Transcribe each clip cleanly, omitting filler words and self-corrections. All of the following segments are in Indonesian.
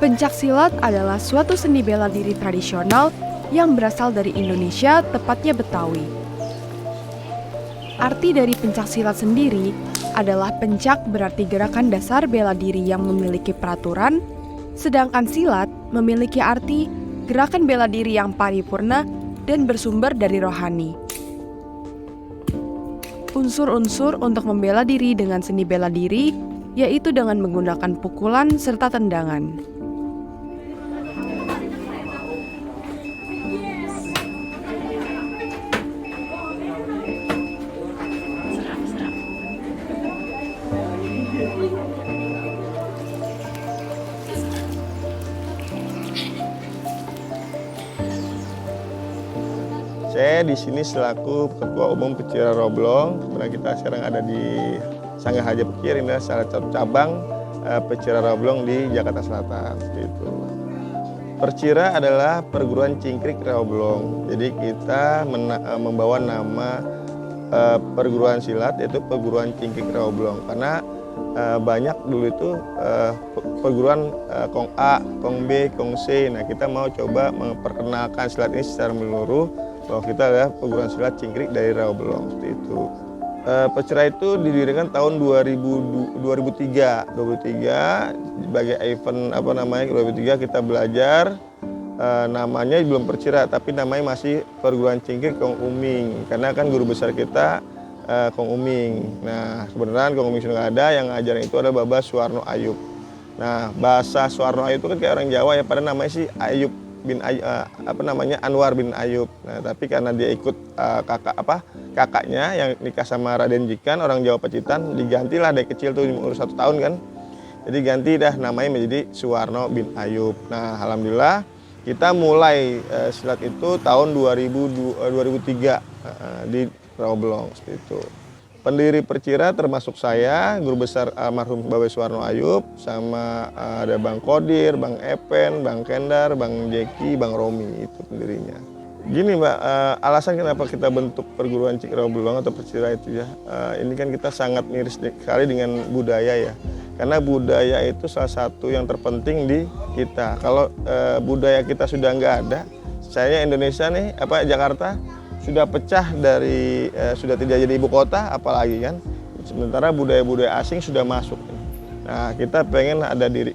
Pencak silat adalah suatu seni bela diri tradisional yang berasal dari Indonesia, tepatnya Betawi. Arti dari pencak silat sendiri adalah pencak berarti gerakan dasar bela diri yang memiliki peraturan, sedangkan silat memiliki arti gerakan bela diri yang paripurna dan bersumber dari rohani. Unsur-unsur untuk membela diri dengan seni bela diri yaitu dengan menggunakan pukulan serta tendangan. Saya di sini selaku Ketua Umum Pecira Roblong. Sebenarnya kita sekarang ada di Sangga Haja Pecir, ini adalah salah satu cabang Pecira Roblong di Jakarta Selatan. Itu. Percira adalah perguruan cingkrik Roblong. Jadi kita membawa nama perguruan silat yaitu perguruan cingkrik Roblong karena banyak dulu itu perguruan Kong A, Kong B, Kong C. Nah kita mau coba memperkenalkan silat ini secara menyeluruh bahwa kita adalah perguruan silat cingkrik dari Roblong seperti itu. Pecira itu didirikan tahun 2003 sebagai event 2003 kita belajar namanya belum Percira tapi namanya masih perguruan cingkrik Kong Uming karena kan guru besar kita Kong Uming. Nah kebenaran Kong Uming sudah ada, yang ngajarin itu adalah Baba Suwarno Ayub. Nah bahasa Suwarno Ayub itu kan kayak orang Jawa ya, pada namanya sih Ayub bin Anwar bin Ayub. Nah, tapi karena dia ikut kakaknya yang nikah sama Raden Jikan orang Jawa Pacitan, digantilah dari kecil tuh umur 1 tahun kan. Jadi ganti dah namanya menjadi Suwarno bin Ayub. Nah, alhamdulillah kita mulai silat itu tahun 2003 di Roblong seperti itu. Pendiri Percira termasuk saya, guru besar almarhum Baba Suwarno Ayub, sama ada Bang Kodir, Bang Epen, Bang Kendar, Bang Jeki, Bang Romi, itu pendirinya. Gini Mbak, alasan kenapa kita bentuk perguruan cingkrik Roblong atau Percira itu ya, ini kan kita sangat miris sekali dengan budaya ya. Karena budaya itu salah satu yang terpenting di kita. Kalau budaya kita sudah nggak ada, saya Indonesia nih, Jakarta, sudah pecah dari sudah tidak jadi ibu kota apalagi kan, sementara budaya-budaya asing sudah masuk. Nah kita pengen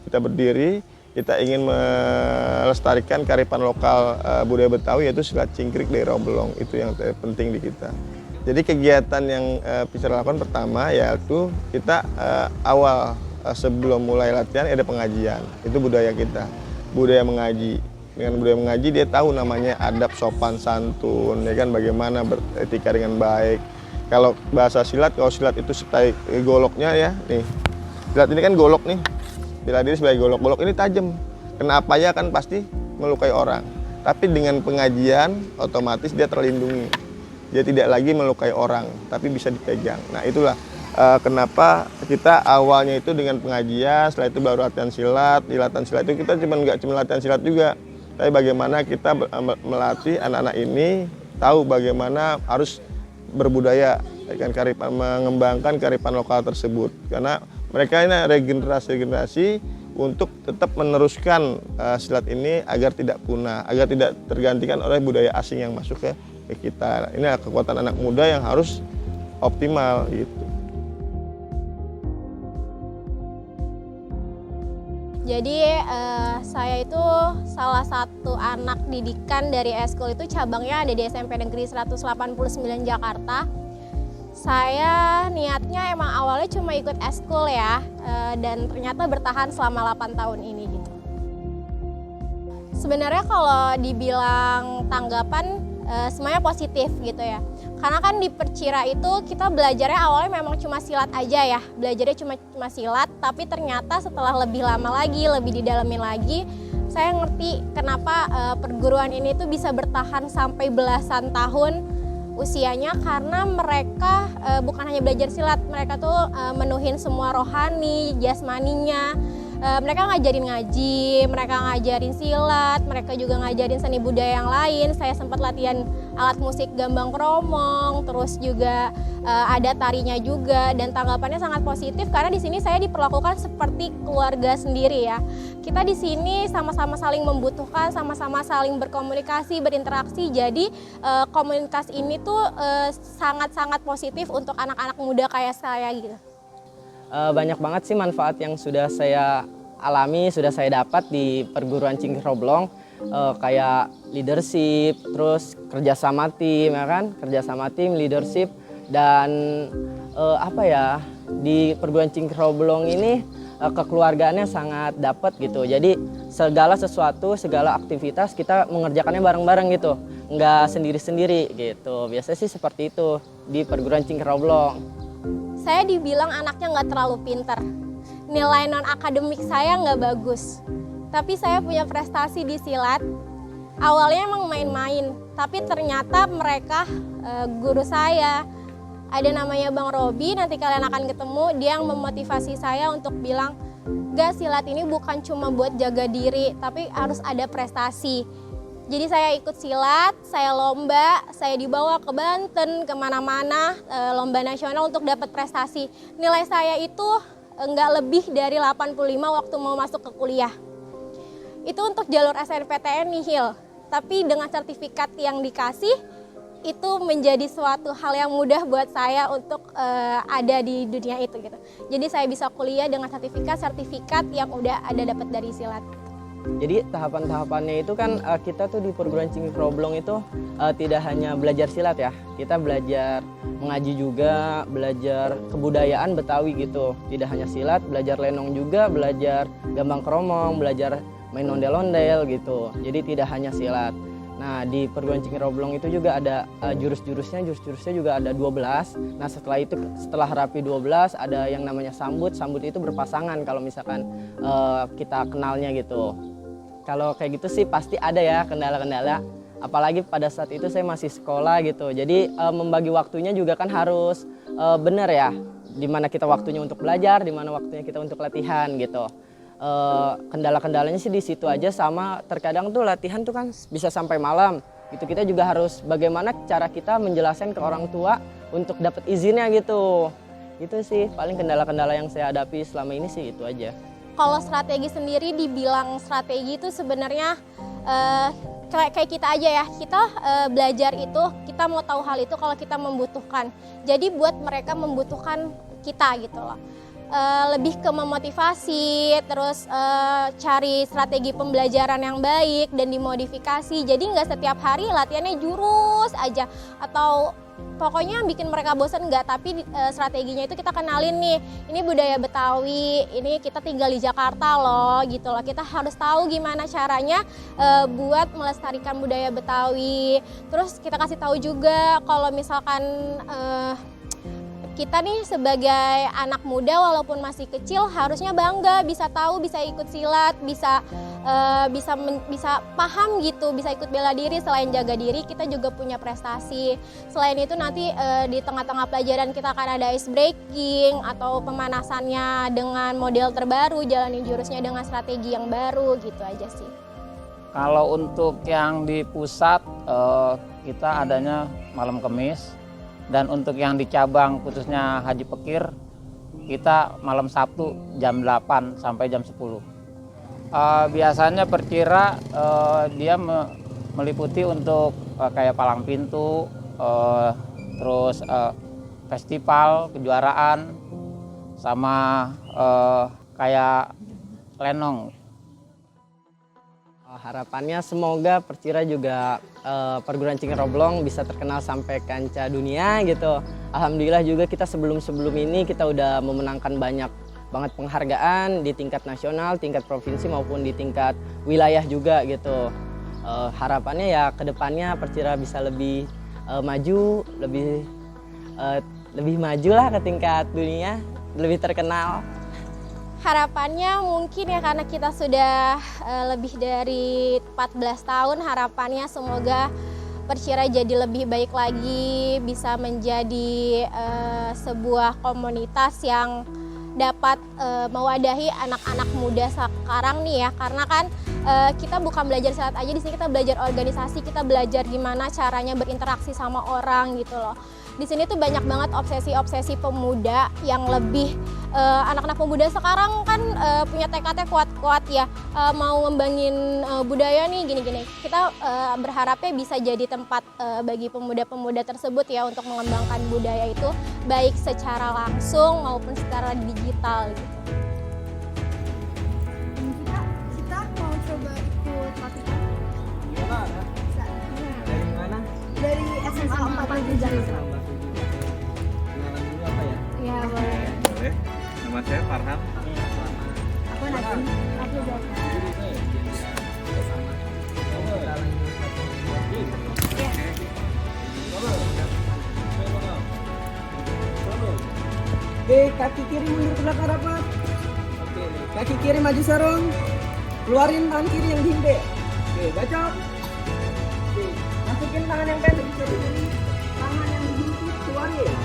kita berdiri, kita ingin melestarikan kearifan lokal budaya Betawi yaitu silat cingkrik dari Roblong, itu yang penting di kita. Jadi kegiatan yang bisa dilakukan pertama yaitu kita sebelum mulai latihan ada pengajian, itu budaya kita, budaya mengaji. Dengan budaya mengaji dia tahu namanya adab sopan santun, ya kan, bagaimana beretika dengan baik. Kalau bahasa silat, kalau silat itu setai goloknya ya, nih. Silat ini kan golok nih, bela diri sebagai golok. Golok ini tajam, kena apa ya kan pasti melukai orang. Tapi dengan pengajian otomatis dia terlindungi. Dia tidak lagi melukai orang, tapi bisa dipegang. Nah itulah kenapa kita awalnya itu dengan pengajian, setelah itu baru latihan silat. Di latihan silat itu kita nggak cuma latihan silat juga, tapi bagaimana kita melatih anak-anak ini tahu bagaimana harus berbudaya, mengembangkan kearifan lokal tersebut. Karena mereka ini regenerasi untuk tetap meneruskan silat ini agar tidak punah, agar tidak tergantikan oleh budaya asing yang masuk ke kita. Ini kekuatan anak muda yang harus optimal gitu. Jadi saya itu salah satu anak didikan dari eskul, itu cabangnya ada di SMP Negeri 189 Jakarta. Saya niatnya emang awalnya cuma ikut eskul ya, dan ternyata bertahan selama 8 tahun ini gitu. Sebenarnya kalau dibilang tanggapan semuanya positif gitu ya. Karena kan di Percira itu kita belajarnya awalnya memang cuma silat aja ya. Belajarnya cuma silat, tapi ternyata setelah lebih lama lagi, lebih didalamin lagi, saya ngerti kenapa perguruan ini tuh bisa bertahan sampai belasan tahun usianya, karena mereka bukan hanya belajar silat, mereka tuh menuhin semua rohani, jasmaninya, Mereka ngajarin ngaji, mereka ngajarin silat, mereka juga ngajarin seni budaya yang lain. Saya sempat latihan alat musik gambang kromong, terus juga ada tarinya juga, dan tanggapannya sangat positif karena di sini saya diperlakukan seperti keluarga sendiri ya. Kita di sini sama-sama saling membutuhkan, sama-sama saling berkomunikasi, berinteraksi. Jadi komunitas ini tuh sangat-sangat positif untuk anak-anak muda kayak saya gitu. Banyak banget sih manfaat yang sudah saya alami, sudah saya dapat di perguruan Cingkrih Roblong, kayak leadership, terus kerjasama tim, ya kan, kerjasama tim, leadership, dan di perguruan Cingkrih Roblong ini kekeluargaannya sangat dapat gitu. Jadi segala sesuatu, segala aktivitas kita mengerjakannya bareng-bareng gitu, nggak sendiri-sendiri gitu. Biasanya sih seperti itu di perguruan Cingkrih Roblong. Saya dibilang anaknya nggak terlalu pinter, nilai non-akademik saya nggak bagus. Tapi saya punya prestasi di silat, awalnya emang main-main. Tapi ternyata mereka, guru saya, ada namanya Bang Robi, nanti kalian akan ketemu, dia yang memotivasi saya untuk bilang, "Gak, silat ini bukan cuma buat jaga diri, tapi harus ada prestasi." Jadi saya ikut silat, saya lomba, saya dibawa ke Banten, kemana-mana, lomba nasional untuk dapat prestasi. Nilai saya itu nggak lebih dari 85 waktu mau masuk ke kuliah. Itu untuk jalur SNPTN nihil, tapi dengan sertifikat yang dikasih, itu menjadi suatu hal yang mudah buat saya untuk ada di dunia itu gitu. Jadi saya bisa kuliah dengan sertifikat yang udah ada dapat dari silat. Jadi tahapan-tahapannya itu kan kita tuh di perguruan Cingkrih Roblong itu tidak hanya belajar silat ya, kita belajar mengaji juga, belajar kebudayaan Betawi gitu. Tidak hanya silat, belajar lenong juga, belajar gambang kromong, belajar main ondel-ondel gitu. Jadi tidak hanya silat. Nah di perguruan Cingkrih Roblong itu juga ada jurus-jurusnya juga ada 12. Nah setelah rapi 12 ada yang namanya sambut. Sambut itu berpasangan kalau misalkan kita kenalnya gitu. Kalau kayak gitu sih pasti ada ya kendala-kendala. Apalagi pada saat itu saya masih sekolah gitu. Jadi membagi waktunya juga kan harus benar ya. Dimana kita waktunya untuk belajar, dimana waktunya kita untuk latihan gitu. Kendala-kendalanya sih di situ aja, sama terkadang tuh latihan tuh kan bisa sampai malam gitu. Kita juga harus bagaimana cara kita menjelaskan ke orang tua untuk dapat izinnya gitu. Itu sih paling kendala-kendala yang saya hadapi selama ini sih, itu aja. Kalau strategi sendiri, dibilang strategi itu sebenarnya kayak kita aja ya, kita belajar itu, kita mau tahu hal itu kalau kita membutuhkan. Jadi buat mereka membutuhkan kita gitu loh. Lebih ke memotivasi, terus cari strategi pembelajaran yang baik dan dimodifikasi. Jadi nggak setiap hari latihannya jurus aja atau pokoknya bikin mereka bosan, enggak, tapi strateginya itu kita kenalin nih, ini budaya Betawi, ini kita tinggal di Jakarta loh gitu loh. Kita harus tahu gimana caranya buat melestarikan budaya Betawi. Terus kita kasih tahu juga kalau misalkan kita nih sebagai anak muda walaupun masih kecil harusnya bangga bisa tahu, bisa ikut silat, bisa paham gitu, bisa ikut bela diri. Selain jaga diri, kita juga punya prestasi. Selain itu nanti di tengah-tengah pelajaran kita akan ada ice breaking atau pemanasannya dengan model terbaru, jalanin jurusnya dengan strategi yang baru gitu aja sih. Kalau untuk yang di pusat kita adanya malam Kamis. Dan untuk yang di cabang khususnya Haji Pekir, kita malam Sabtu jam 8 sampai jam 10. Biasanya perkira dia meliputi untuk kayak palang pintu, terus festival, kejuaraan, sama kayak lenong. Harapannya semoga Percira juga perguruan Cingkrih Roblong bisa terkenal sampai kancah dunia gitu. Alhamdulillah juga kita sebelum ini kita udah memenangkan banyak banget penghargaan di tingkat nasional, tingkat provinsi maupun di tingkat wilayah juga gitu. Harapannya ya kedepannya Percira bisa lebih maju, lebih maju lah ke tingkat dunia, lebih terkenal. Harapannya mungkin ya karena kita sudah lebih dari 14 tahun, harapannya semoga Percira jadi lebih baik lagi, bisa menjadi sebuah komunitas yang dapat mewadahi anak-anak muda sekarang nih ya, karena kan kita bukan belajar silat aja, di sini kita belajar organisasi, kita belajar gimana caranya berinteraksi sama orang gitu loh. Di sini tuh banyak banget obsesi-obsesi pemuda yang lebih anak-anak pemuda sekarang kan punya tekadnya kuat-kuat ya, mau ngembangin budaya nih gini-gini. Kita berharapnya bisa jadi tempat bagi pemuda-pemuda tersebut ya untuk mengembangkan budaya itu baik secara langsung maupun secara digital gitu. Kita mau coba ikut latihan. Gimana? Bisa. Dari mana? Dari SMA 4 Jakarta. Kenalan dulu apa ya? Ya boleh. Boleh. Nama saya Farhan. Aku Najim. Aku Zaka. Oke, kaki kiri mundur ke belakang rapat. Oke, kaki kiri maju sarung. Keluarin tangan kiri yang dihimbe. Oke, bacok. Oke, masukin tangan yang pendek di satu kiri. Tangan yang dihimpit keluarin.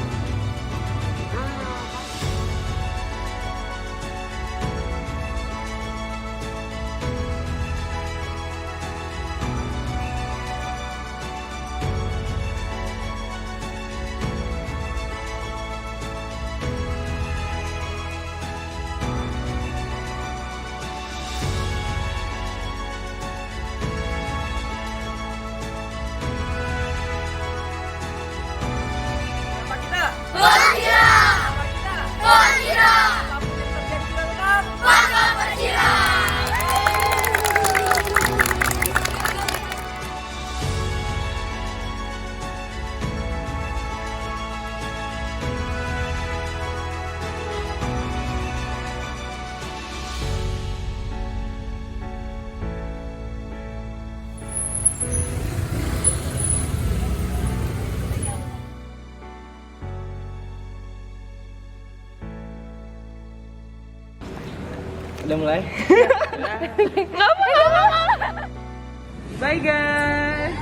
Udah mulai? Bye guys.